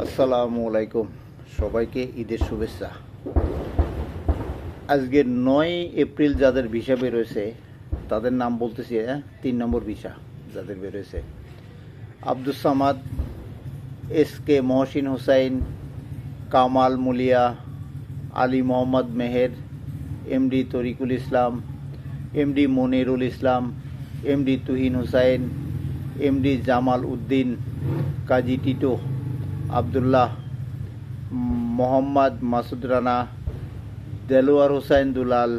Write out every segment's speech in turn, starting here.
আসসালামু আলাইকুম, সবাইকে ঈদের শুভেচ্ছা। আজকে 9 এপ্রিল যাদের ভিসা বেরোয়েছে তাদের নাম বলতেছি। 3 নম্বর ভিসা যাদের বেরোয়েছে: আব্দুস সামাদ, SK মহসিন হুসাইন, কামাল মুলিয়া, আলী মোহাম্মদ মেহের, MD তরিকুল ইসলাম, MD মনিরুল ইসলাম, MD তুহিন হুসাইন, MD জামাল উদ্দিন, কাজী টিটো, আবদুল্লাহ, মোহাম্মদ মাসুদ রানা, দেলোয়ার হোসেন দুলাল,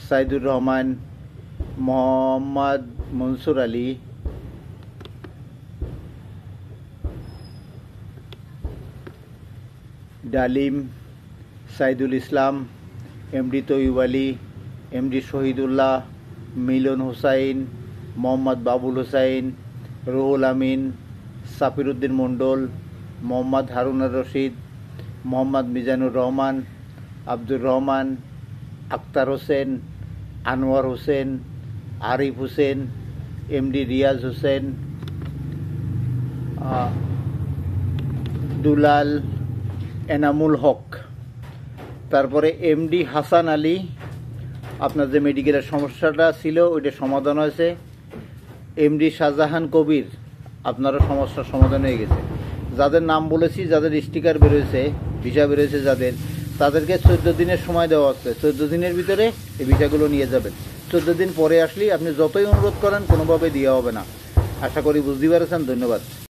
সাইদুর রহমান, মোহাম্মদ মনসুর আলী, ডালিম, সাইদুল ইসলাম, MD তৈয়ব আলী, MD শহীদুল্লাহ, মিলন হুসাইন, মোহাম্মদ বাবুল হুসাইন, রুহুল আমিন, সাফির উদ্দিন মণ্ডল, মোহাম্মদ হারুন রশিদ, মোহাম্মদ মিজানুর রহমান, আব্দুর রহমান, আক্তার হোসেন, আনোয়ার হোসেন, আরিফ হোসেন, MD রিয়াজ হোসেন, দুলাল, এনামুল হক। তারপরে MD হাসান আলী, আপনার যে মেডিকেলের সমস্যাটা ছিল ওইটা সমাধান হয়েছে। MD শাহজাহান কবির, আপনারও সমস্যার সমাধান হয়ে গেছে। যাদের নাম বলেছি, যাদের স্টিকার বেরোয়েছে, ভিসা বেরোয়েছে যাদের, তাদেরকে 14 দিনের সময় দেওয়া হচ্ছে। 14 দিনের ভিতরে এই ভিসাগুলো নিয়ে যাবেন। 14 দিন পরে আসলেই আপনি যতই অনুরোধ করেন কোনোভাবে দেওয়া হবে না। আশা করি বুঝতে পেরেছেন। ধন্যবাদ।